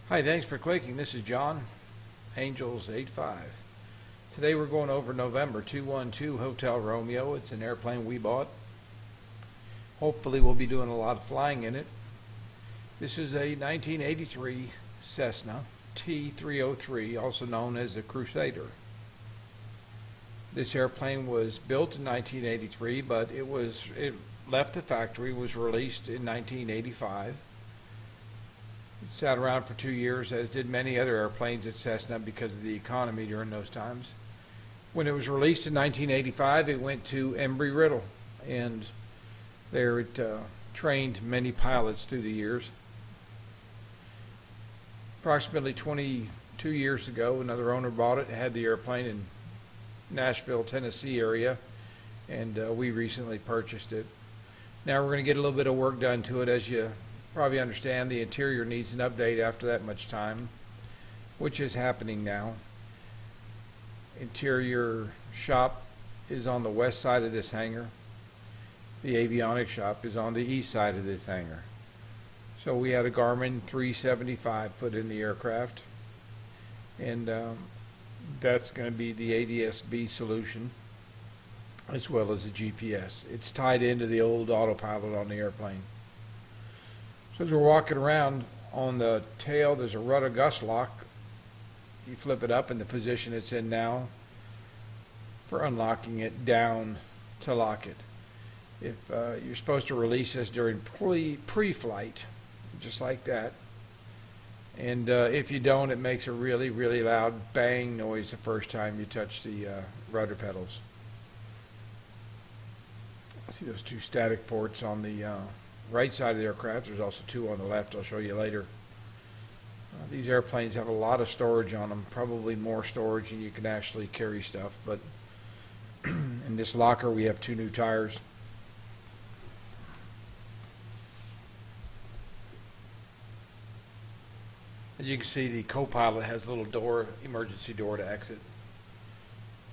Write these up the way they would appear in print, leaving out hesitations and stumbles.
Hi, thanks for clicking. This is John, AngelsEightFive. Today we're going over November 212 Hotel Romeo. It's an airplane we bought. Hopefully we'll be doing a lot of flying in it. This is a 1983 Cessna T303, also known as the Crusader. This airplane was built in 1983, but it left the factory, was released in 1985. It sat around for 2 years, as did many other airplanes at Cessna because of the economy during those times. When it was released in 1985, it went to Embry-Riddle, and there it trained many pilots through the years. Approximately 22 years ago, another owner bought it, had the airplane in Nashville, Tennessee area, and we recently purchased it. Now we're going to get a little bit of work done to it. As you probably understand, the interior needs an update after that much time, which is happening now. Interior shop is on the west side of this hangar. The avionics shop is on the east side of this hangar. So we had a Garmin 375 put in the aircraft, and that's going to be the ADSB solution as well as the GPS. It's tied into the old autopilot on the airplane. So as we're walking around, on the tail there's a rudder gust lock. You flip it up in the position it's in now for unlocking it down to lock it. If you're supposed to release this during pre-flight, just like that. And if you don't, it makes a really, really loud bang noise the first time you touch the rudder pedals. See those two static ports on the right side of the aircraft. There's also two on the left. I'll show you later. These airplanes have a lot of storage on them, probably more storage than you can actually carry stuff. But in this locker we have two new tires. As you can see, the co-pilot has a little door, emergency door to exit.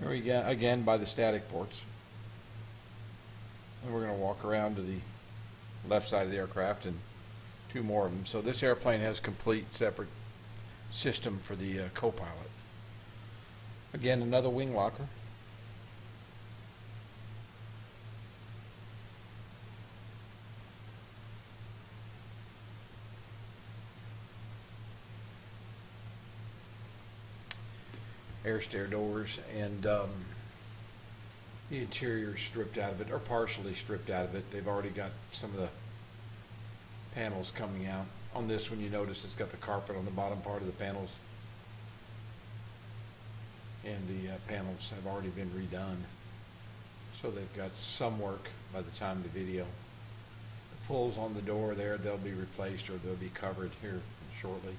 Here we go again by the static ports. And we're going to walk around to the left side of the aircraft and two more of them. So this airplane has complete separate system for the co-pilot. Again, another wing locker. Air stair doors, and the interior is stripped out of it, or partially stripped out of it. They've already got some of the panels coming out. On this one, you notice it's got the carpet on the bottom part of the panels, and the panels have already been redone. So they've got some work by the time the video. The pulls on the door there, they'll be replaced or they'll be covered here shortly.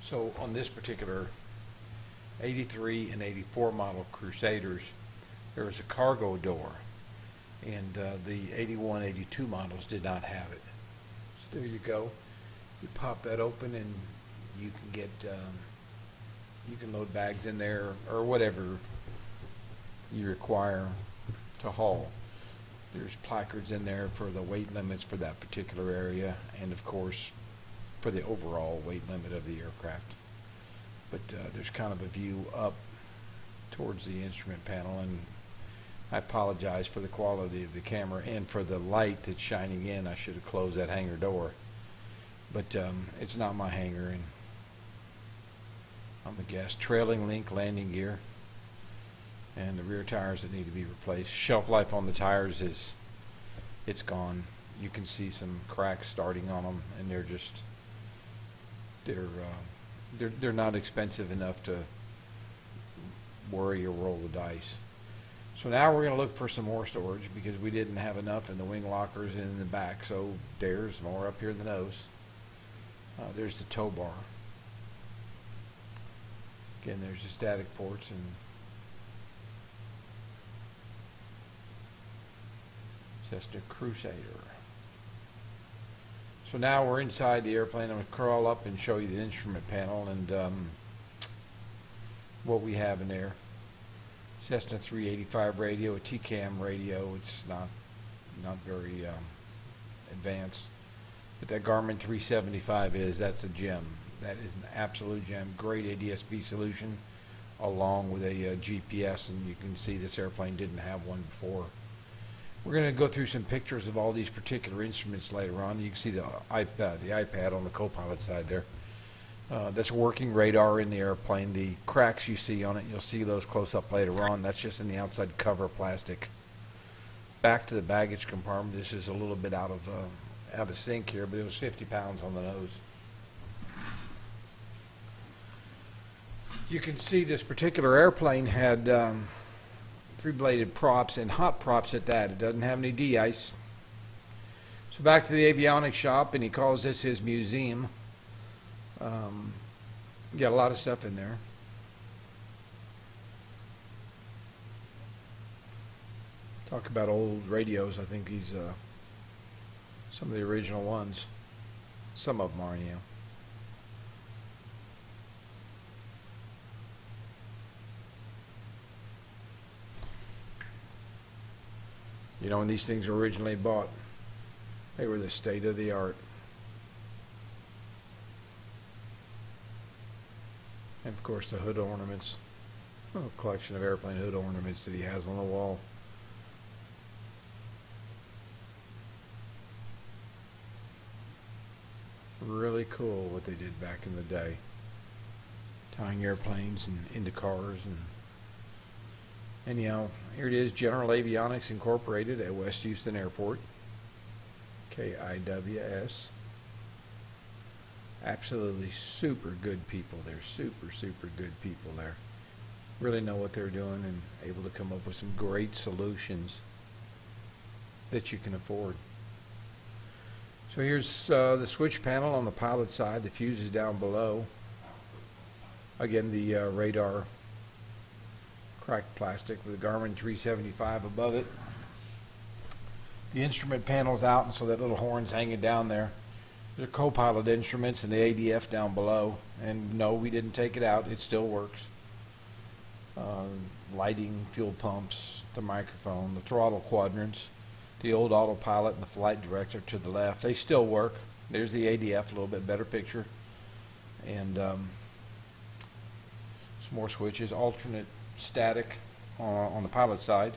So on this particular 83 and 84 model Crusaders, there was a cargo door, and the 81, 82 models did not have it. So there you go. You pop that open and you can get you can load bags in there or whatever you require to haul. There's placards in there for the weight limits for that particular area, and of course for the overall weight limit of the aircraft. But there's kind of a view up towards the instrument panel, and I apologize for the quality of the camera and for the light that's shining in. I should have closed that hangar door, but it's not my hangar, and I'm a guest. Trailing link landing gear, and the rear tires that need to be replaced. Shelf life on the tires it's gone. You can see some cracks starting on them, and they're not expensive enough to worry or roll the dice. So now we're going to look for some more storage because we didn't have enough in the wing lockers and in the back. So there's more up here in the nose. There's the tow bar. Again, there's the static ports, and Cessna Crusader. So now we're inside the airplane. I'm going to crawl up and show you the instrument panel and what we have in there. Cessna 385 radio, a TCAM radio. It's not very advanced. But that Garmin 375 that's a gem. That is an absolute gem. Great ADSB solution along with a GPS, and you can see this airplane didn't have one before. We're going to go through some pictures of all these particular instruments later on. You can see the iPad on the co-pilot side there. That's a working radar in the airplane. The cracks you see on it, you'll see those close up later on. That's just in the outside cover of plastic. Back to the baggage compartment. This is a little bit out of sync here, but it was 50 pounds on the nose. You can see this particular airplane had three-bladed props, and hot props at that. It doesn't have any de-ice. So back to the avionics shop, and he calls this his museum. Got a lot of stuff in there. Talk about old radios. I think these some of the original ones. Some of them are, yeah. You know, when these things were originally bought, they were the state of the art. And of course the hood ornaments. A collection of airplane hood ornaments that he has on the wall. Really cool what they did back in the day. Tying airplanes and into cars. And anyhow, here it is, General Avionics Incorporated at West Houston Airport. KIWS. Absolutely super good people. They're super good people there. Really know what they're doing and able to come up with some great solutions that you can afford. So here's the switch panel on the pilot side. The fuse is down below. Again, the radar cracked plastic with a Garmin 375 above it. The instrument panel's out, and so that little horn's hanging down there. There's co-pilot instruments and the ADF down below. And no, we didn't take it out. It still works. Lighting, fuel pumps, the microphone, the throttle quadrants, the old autopilot and the flight director to the left. They still work. There's the ADF, a little bit better picture. And some more switches. Alternate static on the pilot side.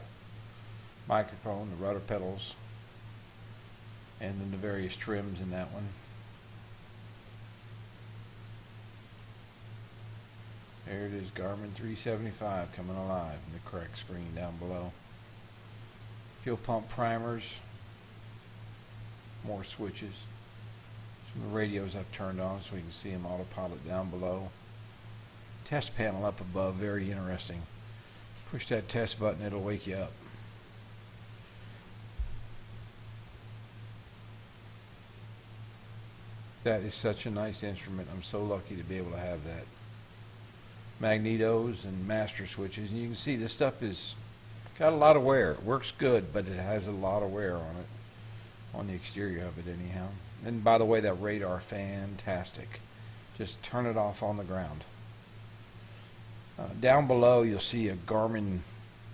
Microphone, the rudder pedals, and then the various trims in that one. There it is, Garmin 375 coming alive in the correct screen down below. Fuel pump primers, more switches. Some of the radios I've turned on so we can see them autopilot down below. Test panel up above, very interesting. Push that test button, it'll wake you up. That is such a nice instrument. I'm so lucky to be able to have that. Magnetos and master switches, and you can see this stuff is got a lot of wear. It works good, but it has a lot of wear on it, on the exterior of it anyhow. And by the way, that radar, fantastic. Just turn it off on the ground. Down below you'll see a Garmin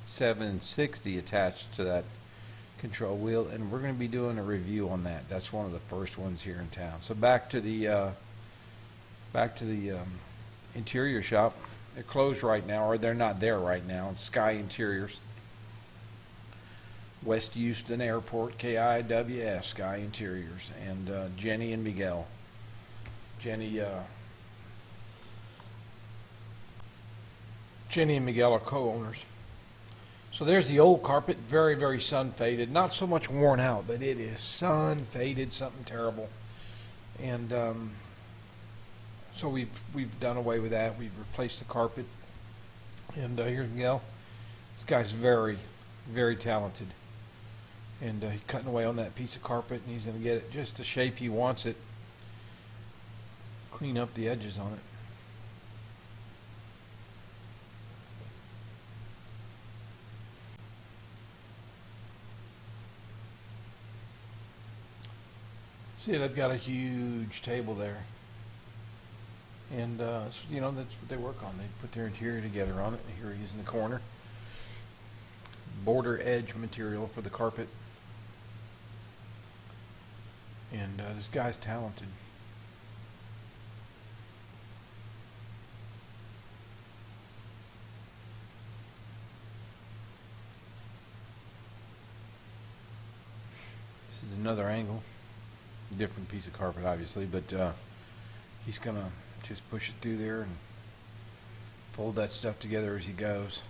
760 attached to that control wheel, and we're going to be doing a review on that. That's one of the first ones here in town. So back to the interior shop. They're closed right now, or they're not there right now. Sky Interiors, West Houston Airport, KIWS, Sky Interiors, and Jenny and Miguel. Jenny and Miguel are co-owners. So there's the old carpet, very sun faded. Not so much worn out, but it is sun faded, something terrible. And so we've done away with that. We've replaced the carpet. And here's Miguel. This guy's very talented. And he's cutting away on that piece of carpet, and he's going to get it just the shape he wants it. Clean up the edges on it. See, they've got a huge table there. And, you know, that's what they work on. They put their interior together on it. Here he is in the corner. Border edge material for the carpet. And this guy's talented. another angle, different piece of carpet obviously, but he's gonna just push it through there and fold that stuff together as he goes.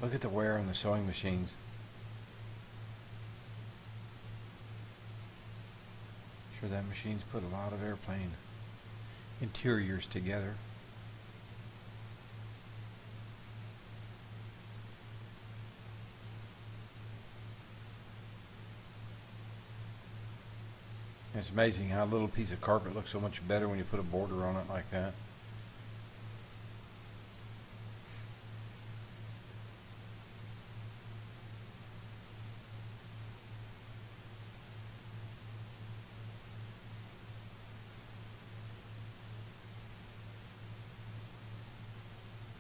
Look at the wear on the sewing machines. Sure, that machine's put a lot of airplane interiors together. It's amazing how a little piece of carpet looks so much better when you put a border on it like that.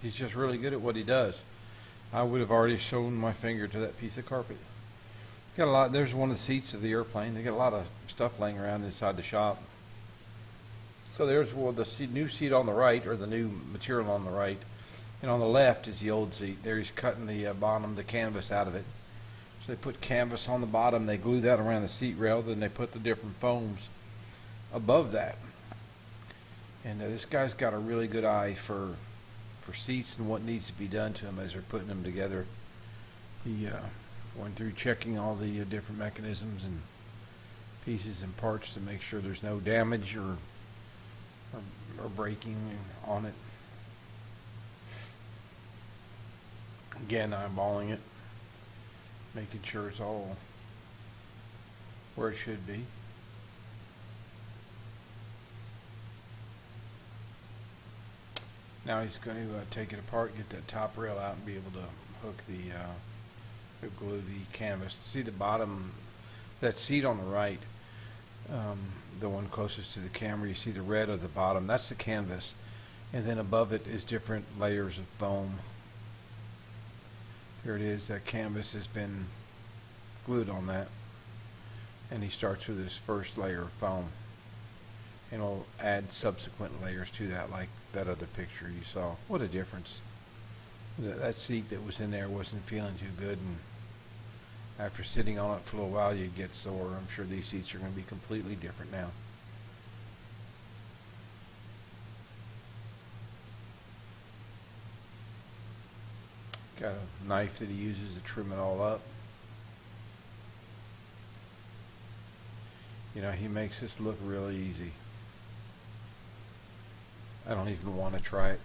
He's just really good at what he does. I would have already shown my finger to that piece of carpet. Got a lot. There's one of the seats of the airplane. They got a lot of stuff laying around inside the shop. So there's the new seat on the right, or the new material on the right, and on the left is the old seat. There he's cutting the bottom, the canvas out of it. So they put canvas on the bottom. They glue that around the seat rail. Then they put the different foams above that. And this guy's got a really good eye for seats and what needs to be done to them as they're putting them together. He went through checking all the different mechanisms and pieces and parts to make sure there's no damage or breaking on it. Again, eyeballing it, making sure it's all where it should be. Now he's going to take it apart, get that top rail out, and be able to hook glue the canvas. See the bottom, that seat on the right, the one closest to the camera, you see the red of the bottom, that's the canvas. And then above it is different layers of foam. Here it is, that canvas has been glued on that. And he starts with his first layer of foam. And we'll add subsequent layers to that, like that other picture you saw. What a difference. That seat that was in there wasn't feeling too good, and after sitting on it for a little while you'd get sore. I'm sure these seats are going to be completely different now. Got a knife that he uses to trim it all up. You know, he makes this look really easy. I don't even want to try it.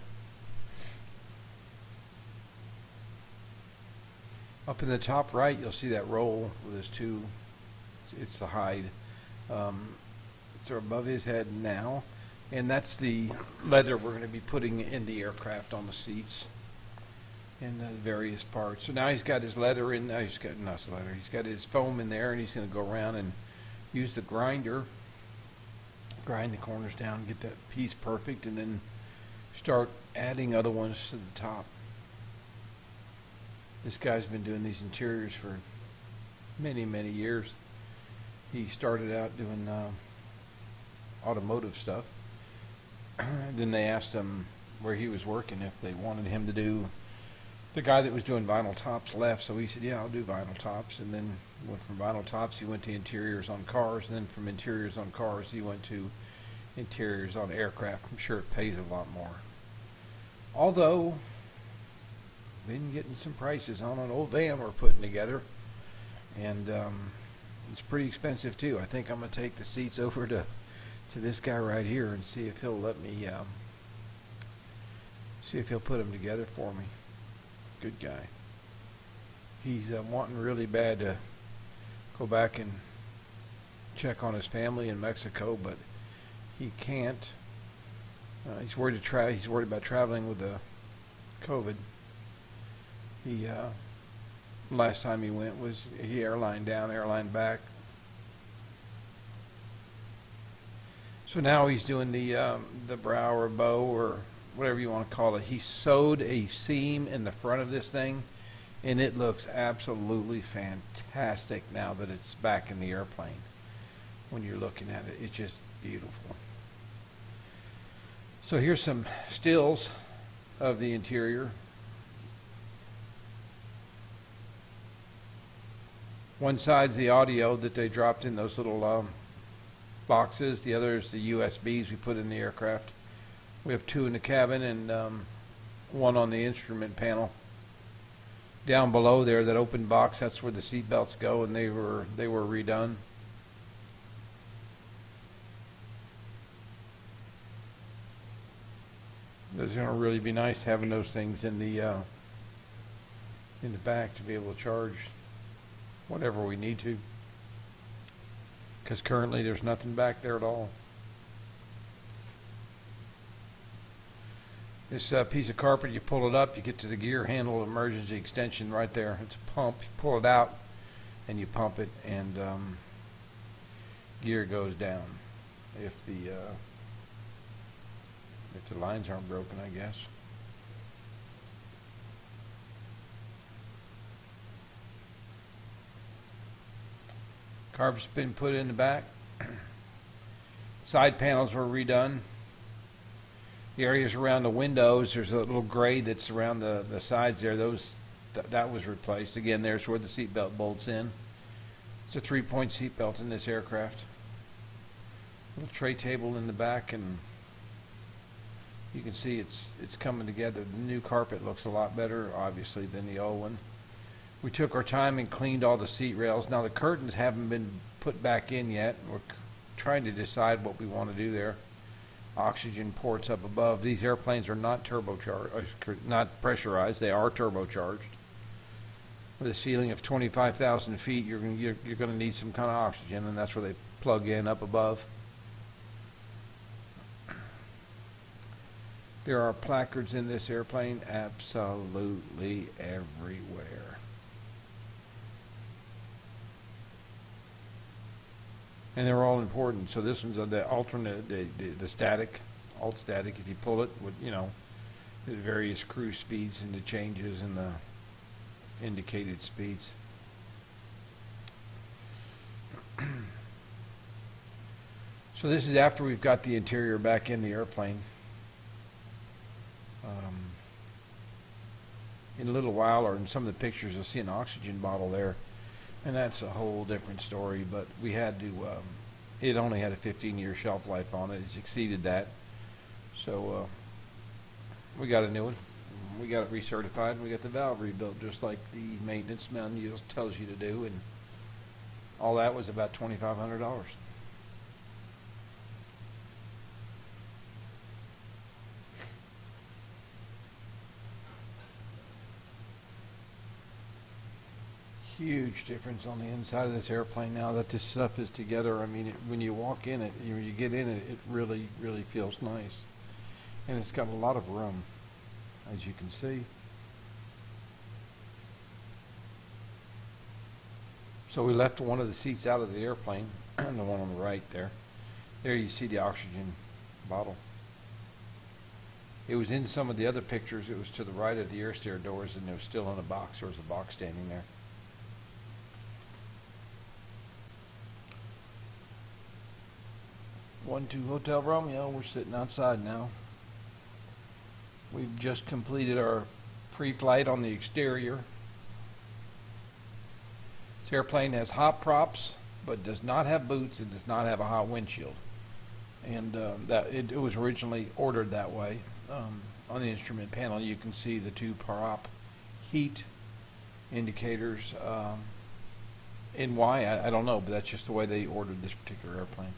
Up in the top right, you'll see that roll with his two. It's the hide. It's above his head now, and that's the leather we're going to be putting in the aircraft on the seats and the various parts. So now he's got his leather in. Now he's got leather. He's got his foam in there, and he's going to go around and use the grinder, grind the corners down, get that piece perfect, and then start adding other ones to the top. This guy's been doing these interiors for many, many years. He started out doing automotive stuff. Then they asked him where he was working, if they wanted him to do. The guy that was doing vinyl tops left, so he said, yeah, I'll do vinyl tops. And then went from vinyl tops, he went to interiors on cars. And then from interiors on cars, he went to interiors on aircraft. I'm sure it pays a lot more. Although, been getting some prices on an old van we're putting together. And it's pretty expensive too. I think I'm going to take the seats over to this guy right here and see if he'll let me, see if he'll put them together for me. Good guy. He's wanting really bad to go back and check on his family in Mexico, but he can't. He's worried about traveling with the COVID. He last time he went was he airline down, airline back. So now he's doing the brow or bow or whatever you want to call it. He sewed a seam in the front of this thing, and it looks absolutely fantastic now that it's back in the airplane. When you're looking at it, it's just beautiful. So here's some stills of the interior. One side's the audio that they dropped in those little boxes. The other is the USBs we put in the aircraft. We have 2 in the cabin and 1 on the instrument panel. Down below there, that open box, that's where the seat belts go, and they were redone. It's going to really be nice having those things in the back to be able to charge whatever we need to, because currently there's nothing back there at all. This piece of carpet, you pull it up, you get to the gear handle emergency extension right there. It's a pump. You pull it out and you pump it, and gear goes down if the lines aren't broken, I guess. Carpet's been put in the back. Side panels were redone. The areas around the windows, there's a little gray that's around the sides there. That was replaced. Again, there's where the seatbelt bolts in. It's a 3-point seatbelt in this aircraft. Little tray table in the back, and you can see it's coming together. The new carpet looks a lot better, obviously, than the old one. We took our time and cleaned all the seat rails. Now the curtains haven't been put back in yet. We're trying to decide what we want to do there. Oxygen ports up above. These airplanes are not turbocharged, not pressurized. They are turbocharged. With a ceiling of 25,000 feet, you're going to need some kind of oxygen, and that's where they plug in up above. There are placards in this airplane absolutely everywhere. And they're all important. So this one's the alternate, the static, alt static. If you pull it, with the various cruise speeds and the changes and the indicated speeds. So this is after we've got the interior back in the airplane. In a little while, or in some of the pictures, you'll see an oxygen bottle there. And that's a whole different story, but we had to, it only had a 15-year shelf life on it. It's exceeded that. So we got a new one. We got it recertified, and we got the valve rebuilt, just like the maintenance manual tells you to do, and all that was about $2,500. Huge difference on the inside of this airplane now that this stuff is together. I mean, when you walk in it, you get in it, it really, really feels nice. And it's got a lot of room, as you can see. So we left one of the seats out of the airplane, the one on the right there. There you see the oxygen bottle. It was in some of the other pictures. It was to the right of the air stair doors, and it was still in a box. There was a box standing there. Hotel Romeo, we're sitting outside now. We've just completed our pre-flight on the exterior. This airplane has hot props, but does not have boots and does not have a hot windshield. And that it was originally ordered that way. On the instrument panel, you can see the 2 prop heat indicators. And why, I don't know, but that's just the way they ordered this particular airplane.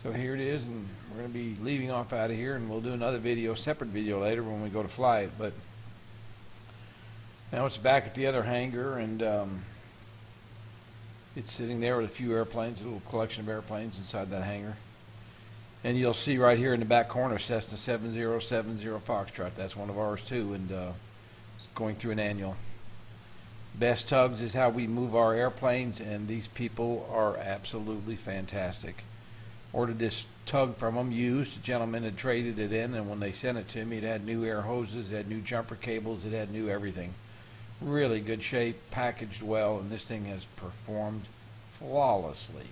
So here it is, and we're going to be leaving off out of here, and we'll do another video, separate video later when we go to fly it. But now it's back at the other hangar, and it's sitting there with a few airplanes, a little collection of airplanes inside that hangar. And you'll see right here in the back corner, Cessna 7070 Foxtrot. That's one of ours too, and it's going through an annual. Best Tugs is how we move our airplanes, and these people are absolutely fantastic. Ordered this tug from them used. A gentleman had traded it in, and when they sent it to me, it had new air hoses, it had new jumper cables, it had new everything. Really good shape, packaged well, and this thing has performed flawlessly.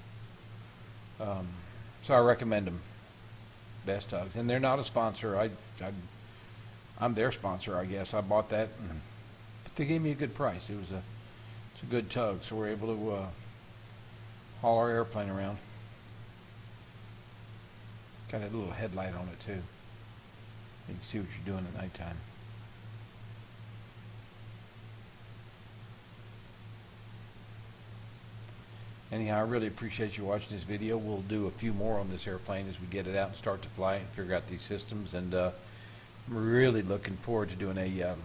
So I recommend them. Best Tugs, and they're not a sponsor. I'm their sponsor, I guess. I bought that, but they gave me a good price. It's a good tug, so we're able to haul our airplane around. Got a little headlight on it too. You can see what you're doing at nighttime. Anyhow, I really appreciate you watching this video. We'll do a few more on this airplane as we get it out and start to fly and figure out these systems. And I'm really looking forward to doing a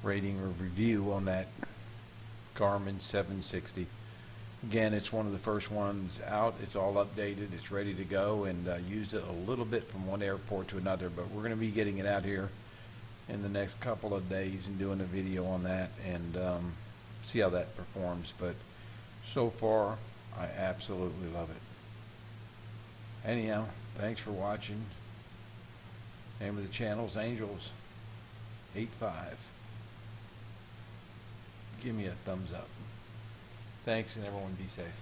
rating or review on that Garmin 760. Again, it's one of the first ones out. It's all updated. It's ready to go, and used it a little bit from one airport to another. But we're going to be getting it out here in the next couple of days and doing a video on that and see how that performs. But so far, I absolutely love it. Anyhow, thanks for watching. Name of the channel is AngelsEightFive. Give me a thumbs up. Thanks, and everyone be safe.